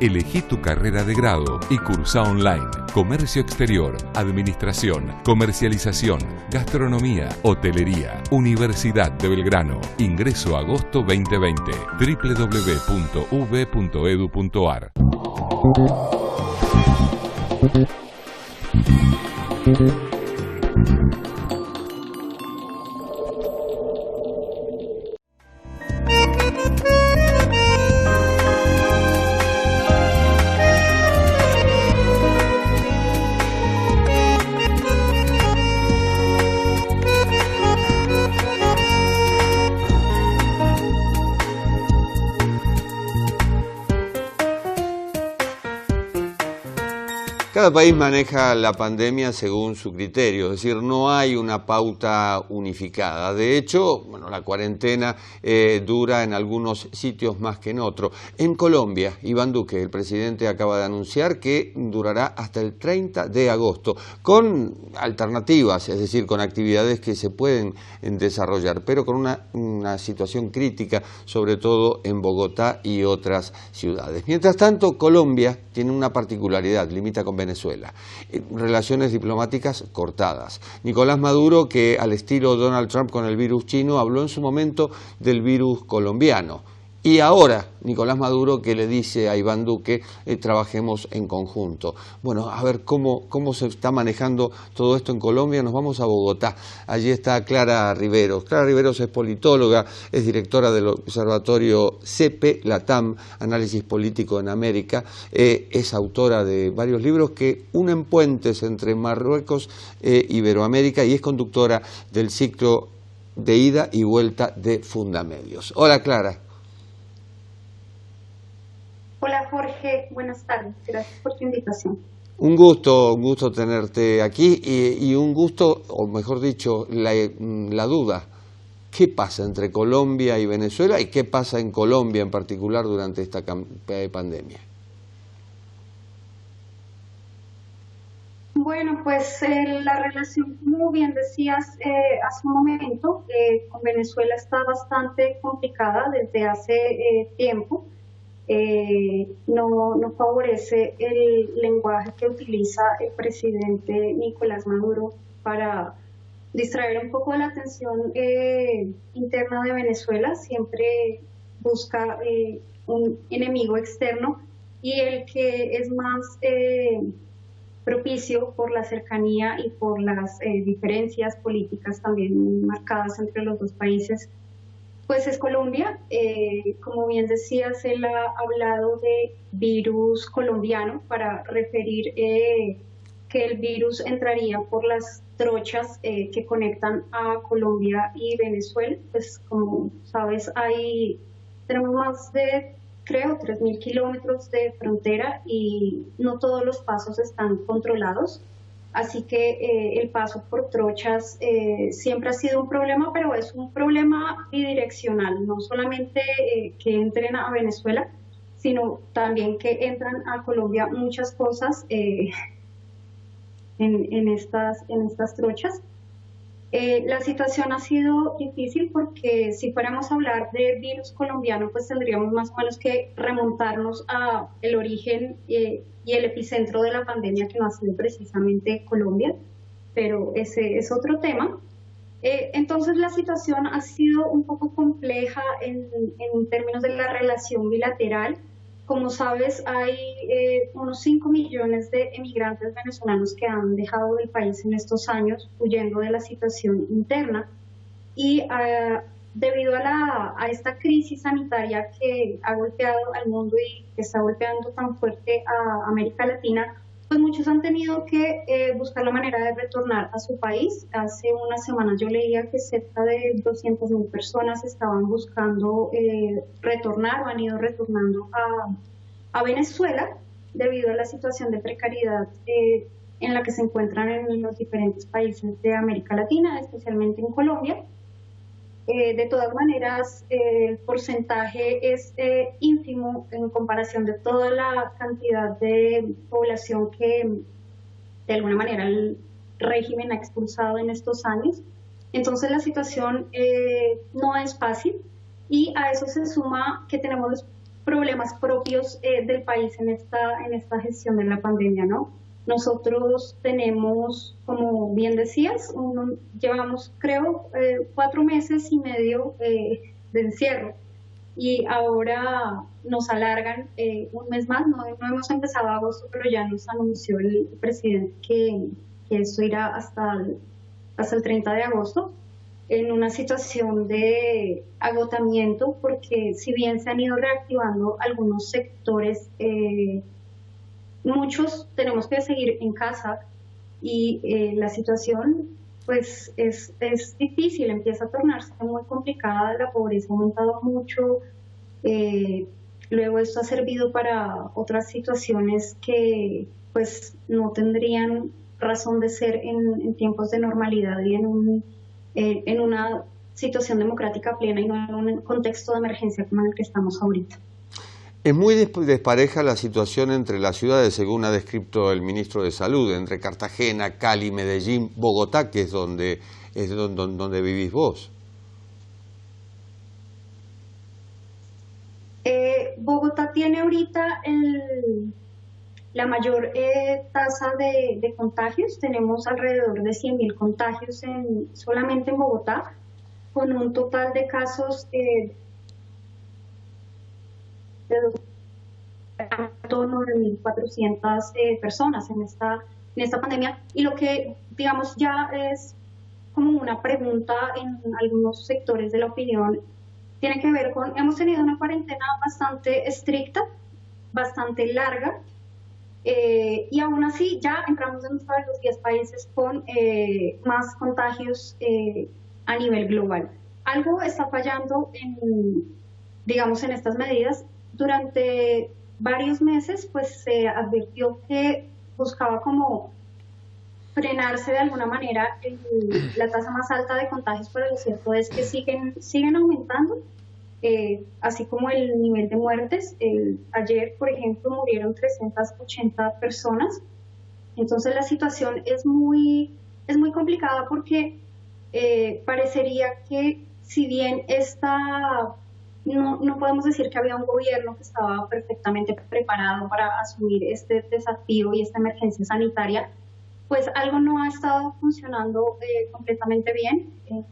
Elegí tu carrera de grado y cursa online. Comercio exterior, administración, comercialización, gastronomía, hotelería. Universidad de Belgrano. Ingreso agosto 2020. www.uv.edu.ar. Cada país maneja la pandemia según su criterio, es decir, no hay una pauta unificada. De hecho, bueno, la cuarentena dura en algunos sitios más que en otros. En Colombia, Iván Duque, el presidente, acaba de anunciar que durará hasta el 30 de agosto, con alternativas, es decir, con actividades que se pueden desarrollar, pero con una situación crítica, sobre todo en Bogotá y otras ciudades. Mientras tanto, Colombia tiene una particularidad, limita con Venezuela. Relaciones diplomáticas cortadas. Nicolás Maduro, que al estilo Donald Trump con el virus chino, habló en su momento del virus colombiano. Y ahora, Nicolás Maduro, que le dice a Iván Duque, trabajemos en conjunto. Bueno, a ver cómo se está manejando todo esto en Colombia. Nos vamos a Bogotá. Allí está Clara Riveros. Clara Riveros es politóloga, es directora del Observatorio CEPE Latam, Análisis Político en América. Es autora de varios libros que unen puentes entre Marruecos e Iberoamérica y es conductora del ciclo de ida y vuelta de Fundamedios. Hola, Clara. Hola Jorge, buenas tardes, gracias por tu invitación. Un gusto tenerte aquí y un gusto, o mejor dicho, la duda. ¿Qué pasa entre Colombia y Venezuela y qué pasa en Colombia en particular durante esta pandemia? Bueno, pues la relación, como bien decías hace un momento, con Venezuela está bastante complicada desde hace tiempo. No favorece el lenguaje que utiliza el presidente Nicolás Maduro para distraer un poco de la atención interna de Venezuela. Siempre busca un enemigo externo y el que es más propicio por la cercanía y por las diferencias políticas también marcadas entre los dos países, pues es Colombia. Como bien decías, él ha hablado de virus colombiano para referir que el virus entraría por las trochas que conectan a Colombia y Venezuela. Pues como sabes, tenemos más de, creo, 3.000 kilómetros de frontera y no todos los pasos están controlados. Así que el paso por trochas siempre ha sido un problema, pero es un problema bidireccional, no solamente que entren a Venezuela, sino también que entran a Colombia muchas cosas en estas trochas. La situación ha sido difícil porque si fuéramos a hablar de virus colombiano, pues tendríamos más o menos que remontarnos a el origen y el epicentro de la pandemia, que no ha sido precisamente Colombia, pero ese es otro tema. Entonces la situación ha sido un poco compleja en términos de la relación bilateral. Como sabes, hay unos 5 millones de emigrantes venezolanos que han dejado el país en estos años huyendo de la situación interna y debido a esta crisis sanitaria que ha golpeado al mundo y que está golpeando tan fuerte a América Latina, pues muchos han tenido que buscar la manera de retornar a su país. Hace unas semanas yo leía que cerca de 200.000 personas estaban buscando retornar o han ido retornando a Venezuela debido a la situación de precariedad en la que se encuentran en los diferentes países de América Latina, especialmente en Colombia. De todas maneras, el porcentaje es ínfimo en comparación de toda la cantidad de población que de alguna manera el régimen ha expulsado en estos años. Entonces la situación no es fácil y a eso se suma que tenemos los problemas propios del país en esta gestión de la pandemia, ¿no? Nosotros tenemos, como bien decías, llevamos creo 4 meses y medio de encierro y ahora nos alargan un mes más, no hemos empezado agosto, pero ya nos anunció el presidente que esto irá hasta el 30 de agosto en una situación de agotamiento porque si bien se han ido reactivando algunos sectores, muchos tenemos que seguir en casa y la situación pues es difícil, empieza a tornarse muy complicada, la pobreza ha aumentado mucho, luego esto ha servido para otras situaciones que pues no tendrían razón de ser en tiempos de normalidad y en una situación democrática plena y no en un contexto de emergencia como en el que estamos ahorita. Es muy despareja la situación entre las ciudades, según ha descrito el ministro de Salud, entre Cartagena, Cali, Medellín, Bogotá, que es donde vivís vos. Bogotá tiene ahorita la mayor tasa de contagios. Tenemos alrededor de 100.000 contagios solamente en Bogotá, con un total de casos de 9.400 personas en esta pandemia. Y lo que, digamos, ya es como una pregunta en algunos sectores de la opinión, tiene que ver con, hemos tenido una cuarentena bastante estricta, bastante larga, y aún así ya entramos en uno de los 10 países con más contagios a nivel global. Algo está fallando digamos, en estas medidas. Durante varios meses pues se advirtió que buscaba como frenarse de alguna manera la tasa más alta de contagios, pero lo cierto es que siguen aumentando, así como el nivel de muertes. Ayer, por ejemplo, murieron 380 personas. Entonces la situación es muy complicada porque parecería que si bien no podemos decir que había un gobierno que estaba perfectamente preparado para asumir este desafío y esta emergencia sanitaria, pues algo no ha estado funcionando completamente bien.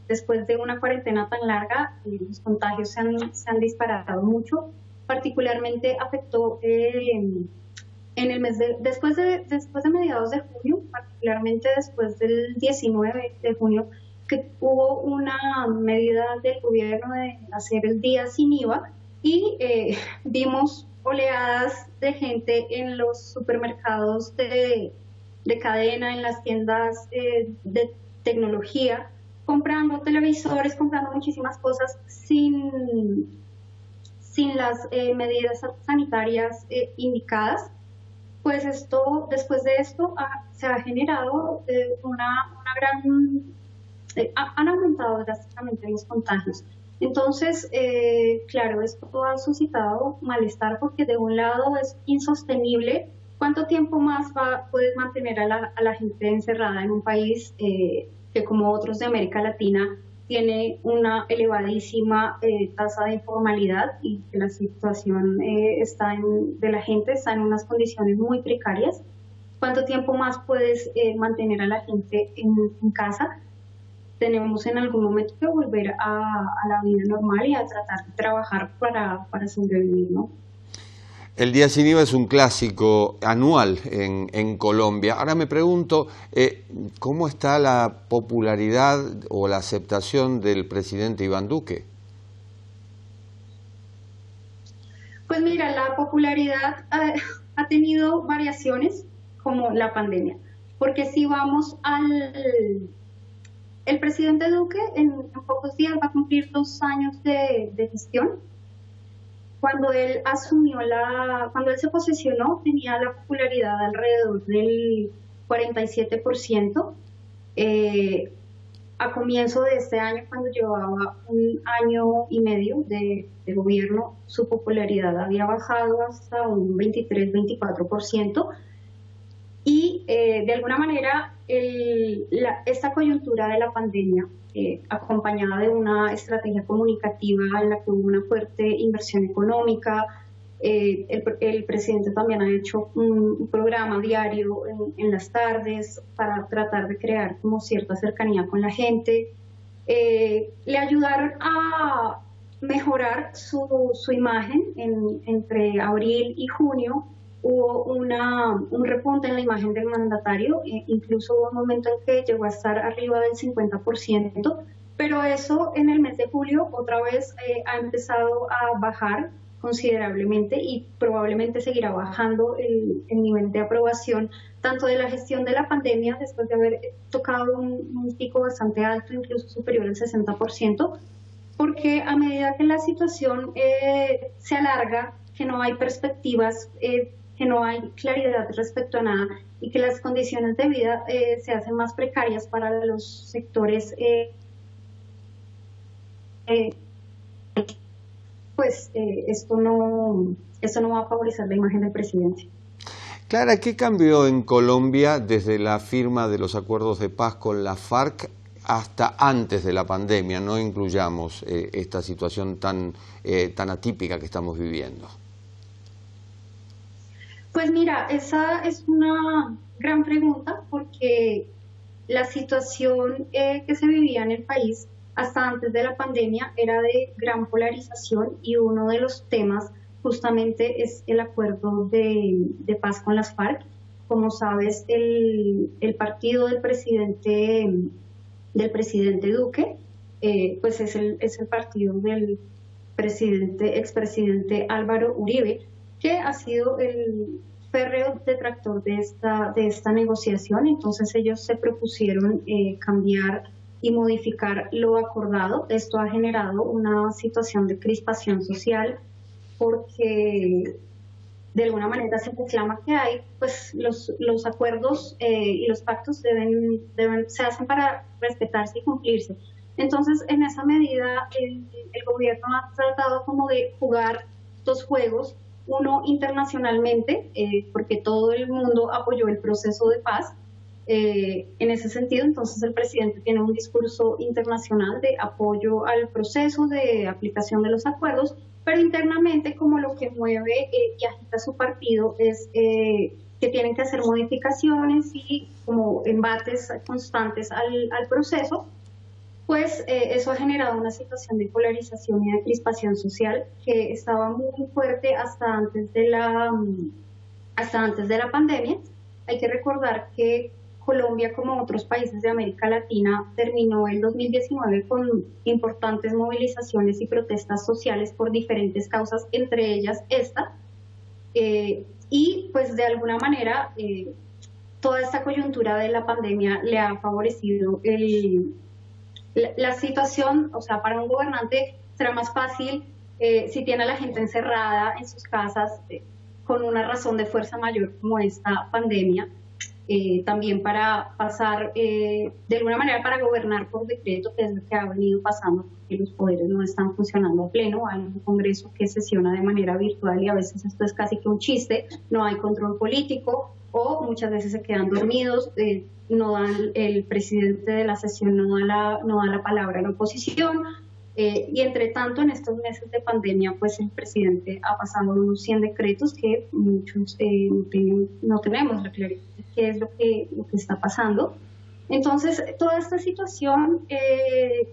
Después de una cuarentena tan larga, los contagios se han disparado mucho. Particularmente afectó en el mes después de mediados de junio, particularmente después del 19 de junio, que hubo una medida del gobierno de hacer el día sin IVA y vimos oleadas de gente en los supermercados de cadena, en las tiendas de tecnología, comprando televisores, comprando muchísimas cosas sin las medidas sanitarias indicadas. Pues después de esto se ha generado una gran... han aumentado drásticamente los contagios. Entonces, claro, esto ha suscitado malestar porque de un lado es insostenible. ¿Cuánto tiempo más puedes mantener a la gente encerrada en un país que, como otros de América Latina, tiene una elevadísima tasa de informalidad y que la situación de la gente está en unas condiciones muy precarias? ¿Cuánto tiempo más puedes mantener a la gente en casa? Tenemos en algún momento que volver a la vida normal y a tratar de trabajar para sobrevivir, ¿no? El Día Sin IVA es un clásico anual en Colombia. Ahora me pregunto, ¿cómo está la popularidad o la aceptación del presidente Iván Duque? Pues mira, la popularidad ha tenido variaciones como la pandemia, porque si vamos el presidente Duque en pocos días va a cumplir 2 años de gestión. Cuando él cuando él se posesionó, tenía la popularidad alrededor del 47%. A comienzo de este año, cuando llevaba 1 año y medio de gobierno, su popularidad había bajado hasta un 23-24%. Y de alguna manera, esta coyuntura de la pandemia, acompañada de una estrategia comunicativa en la que hubo una fuerte inversión económica, el presidente también ha hecho un programa diario en las tardes para tratar de crear como cierta cercanía con la gente, le ayudaron a mejorar su imagen entre abril y junio. Hubo un repunte en la imagen del mandatario, incluso hubo un momento en que llegó a estar arriba del 50%, pero eso en el mes de julio otra vez ha empezado a bajar considerablemente y probablemente seguirá bajando el nivel de aprobación tanto de la gestión de la pandemia, después de haber tocado un pico bastante alto, incluso superior al 60%, porque a medida que la situación se alarga, que no hay perspectivas, que no hay claridad respecto a nada y que las condiciones de vida se hacen más precarias para los sectores, pues esto no va a favorecer la imagen del presidente. Clara, ¿qué cambió en Colombia desde la firma de los acuerdos de paz con la FARC hasta antes de la pandemia? No incluyamos esta situación tan atípica que estamos viviendo. Pues mira, esa es una gran pregunta porque la situación que se vivía en el país hasta antes de la pandemia era de gran polarización y uno de los temas justamente es el acuerdo de paz con las FARC. Como sabes, el partido del presidente Duque pues es el partido del expresidente Álvaro Uribe, que ha sido el férreo detractor de esta negociación. Entonces ellos se propusieron cambiar y modificar lo acordado. Esto ha generado una situación de crispación social porque de alguna manera se reclama que hay, pues los acuerdos y los pactos se hacen para respetarse y cumplirse. Entonces, en esa medida, el gobierno ha tratado como de jugar 2 juegos, uno internacionalmente, porque todo el mundo apoyó el proceso de paz. En ese sentido, entonces el presidente tiene un discurso internacional de apoyo al proceso de aplicación de los acuerdos, pero internamente como lo que mueve y agita su partido es que tienen que hacer modificaciones y como embates constantes al proceso, pues eso ha generado una situación de polarización y de crispación social que estaba muy fuerte hasta antes de la pandemia. Hay que recordar que Colombia, como otros países de América Latina, terminó el 2019 con importantes movilizaciones y protestas sociales por diferentes causas, entre ellas esta, y pues de alguna manera toda esta coyuntura de la pandemia le ha favorecido la situación. O sea, para un gobernante será más fácil si tiene a la gente encerrada en sus casas con una razón de fuerza mayor como esta pandemia. También para pasar, de alguna manera para gobernar por decreto, que es lo que ha venido pasando, porque los poderes no están funcionando a pleno. Hay un Congreso que sesiona de manera virtual y a veces esto es casi que un chiste, no hay control político o muchas veces se quedan dormidos, el presidente de la sesión no da la palabra a la oposición. Y entre tanto, en estos meses de pandemia, pues el presidente ha pasado unos 100 decretos que muchos no tenemos la claridad de qué es lo que está pasando. Entonces, toda esta situación que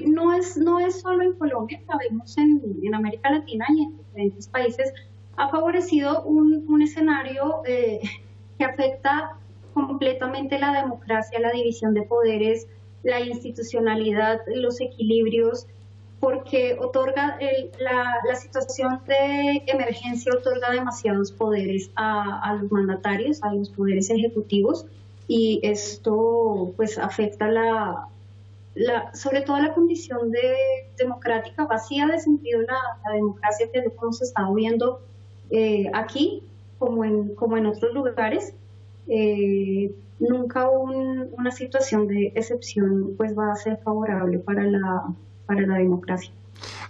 no es solo en Colombia, la vemos en América Latina y en diferentes países, ha favorecido un escenario que afecta completamente la democracia, la división de poderes, la institucionalidad, los equilibrios, porque otorga la situación de emergencia otorga demasiados poderes a los mandatarios, a los poderes ejecutivos, y esto pues afecta sobre todo la condición democrática, vacía de sentido la democracia, que es lo que hemos estado viendo aquí como en otros lugares. Nunca una situación de excepción pues va a ser favorable para la democracia.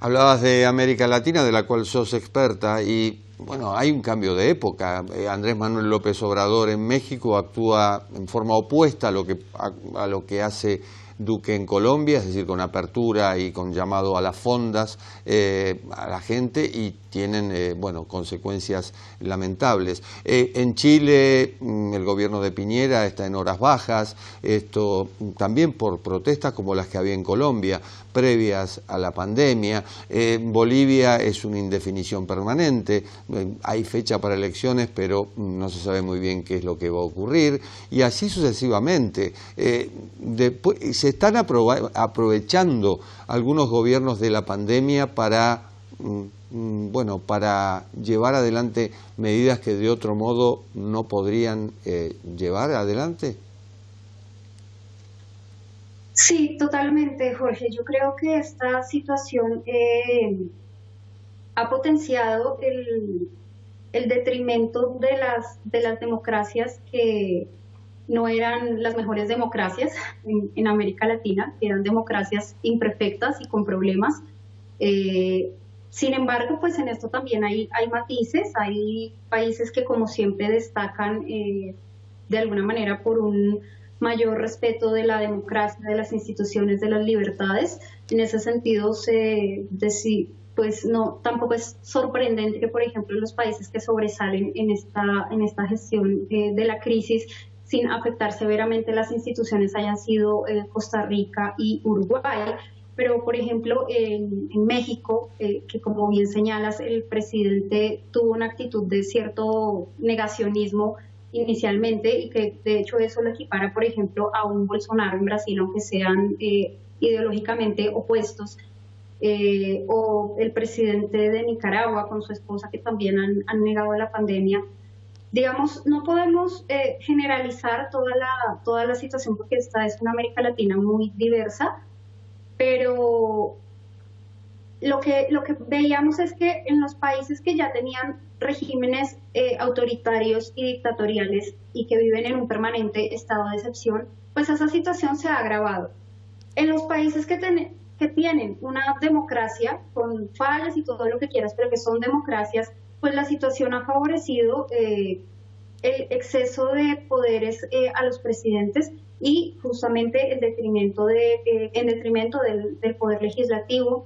Hablabas de América Latina, de la cual sos experta, y bueno, hay un cambio de época. Andrés Manuel López Obrador en México actúa en forma opuesta a lo que hace Duque en Colombia, es decir, con apertura y con llamado a las fondas a la gente, y tienen consecuencias lamentables. En Chile el gobierno de Piñera está en horas bajas, esto también por protestas como las que había en Colombia previas a la pandemia. Bolivia es una indefinición permanente, hay fecha para elecciones pero no se sabe muy bien qué es lo que va a ocurrir, y así sucesivamente. Se están aprovechando algunos gobiernos de la pandemia para llevar adelante medidas que de otro modo no podrían llevar adelante. Sí, totalmente, Jorge. Yo creo que esta situación ha potenciado el detrimento de las democracias que no eran las mejores democracias en América Latina, que eran democracias imperfectas y con problemas. Sin embargo, pues en esto también hay matices, hay países que como siempre destacan de alguna manera por un mayor respeto de la democracia, de las instituciones, de las libertades. En ese sentido, pues no, tampoco es sorprendente que, por ejemplo, los países que sobresalen en esta gestión de la crisis sin afectar severamente las instituciones hayan sido Costa Rica y Uruguay. Pero, por ejemplo, en México, que como bien señalas, el presidente tuvo una actitud de cierto negacionismo inicialmente, y que de hecho eso lo equipara, por ejemplo, a un Bolsonaro en Brasil, aunque sean ideológicamente opuestos, o el presidente de Nicaragua con su esposa, que también han negado la pandemia. Digamos, no podemos generalizar toda la situación, porque esta es una América Latina muy diversa, pero lo que veíamos es que en los países que ya tenían regímenes autoritarios y dictatoriales y que viven en un permanente estado de excepción, pues esa situación se ha agravado. En los países que tienen una democracia con fallas y todo lo que quieras, pero que son democracias, pues la situación ha favorecido el exceso de poderes a los presidentes, y justamente en detrimento del poder legislativo.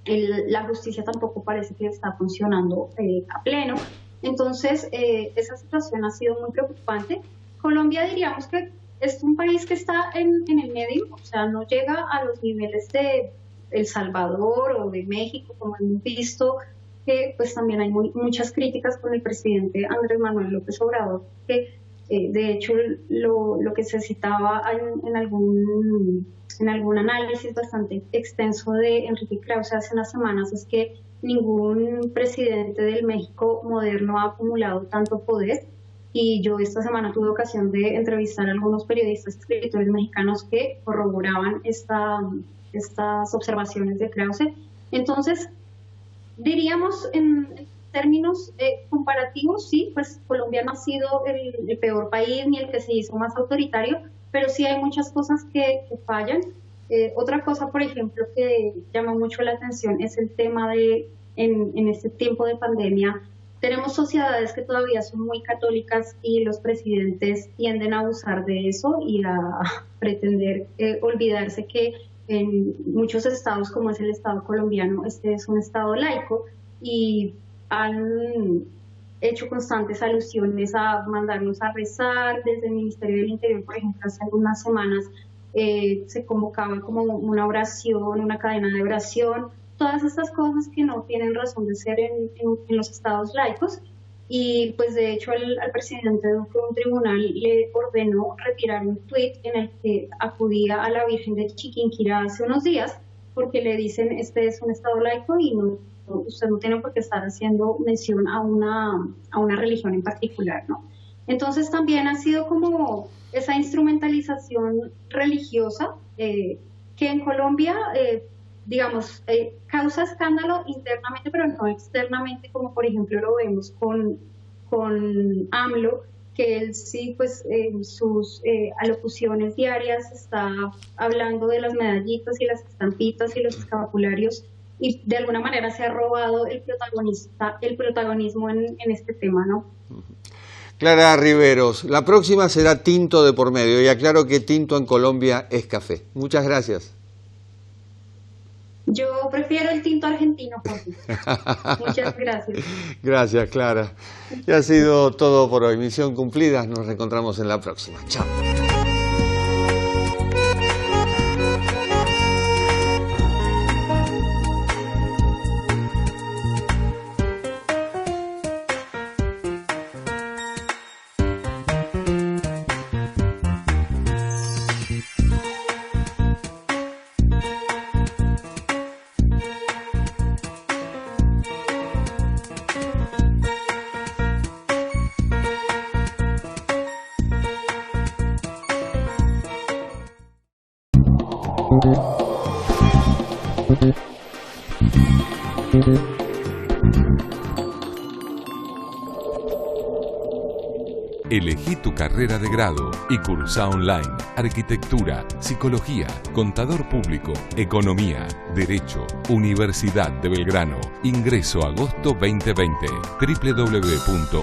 La justicia tampoco parece que está funcionando a pleno. Entonces, esa situación ha sido muy preocupante. Colombia, diríamos que es un país que está en el medio, o sea, no llega a los niveles de El Salvador o de México, como hemos visto, que pues también hay muchas críticas con el presidente Andrés Manuel López Obrador, que de hecho lo que se citaba en algún análisis bastante extenso de Enrique Krause hace unas semanas es que ningún presidente del México moderno ha acumulado tanto poder. Y yo esta semana tuve ocasión de entrevistar a algunos periodistas y escritores mexicanos que corroboraban estas observaciones de Krause. Entonces, diríamos en términos comparativos, sí, pues Colombia no ha sido el peor país ni el que se hizo más autoritario, pero sí hay muchas cosas que fallan. Otra cosa, por ejemplo, que llama mucho la atención es el tema de, en este tiempo de pandemia, tenemos sociedades que todavía son muy católicas y los presidentes tienden a abusar de eso y a pretender olvidarse que en muchos estados, como es el estado colombiano, este es un estado laico, y han hecho constantes alusiones a mandarnos a rezar. Desde el Ministerio del Interior, por ejemplo, hace algunas semanas se convocaba como una oración, una cadena de oración, todas estas cosas que no tienen razón de ser en los estados laicos. Y pues de hecho al presidente Duque un tribunal le ordenó retirar un tuit en el que acudía a la Virgen de Chiquinquirá hace unos días, porque le dicen este es un estado laico y usted no tiene por qué estar haciendo mención a una religión en particular, ¿no? Entonces también ha sido como esa instrumentalización religiosa que en Colombia, digamos, causa escándalo internamente, pero no externamente, como por ejemplo lo vemos con AMLO, que él sí, pues en sus alocuciones diarias está hablando de las medallitas y las estampitas y los escapularios, y de alguna manera se ha robado el protagonismo en este tema, ¿no? Clara Riveros, la próxima será tinto de por medio, y aclaro que tinto en Colombia es café. Muchas gracias. Yo prefiero el tinto argentino, Jorge. Muchas gracias. Gracias, Clara. Ya ha sido todo por hoy. Misión cumplida. Nos reencontramos en la próxima. Chao. Elegí tu carrera de grado y cursa online Arquitectura, Psicología, Contador Público, Economía, Derecho, Universidad de Belgrano. Ingreso agosto 2020. www.uv.edu.ar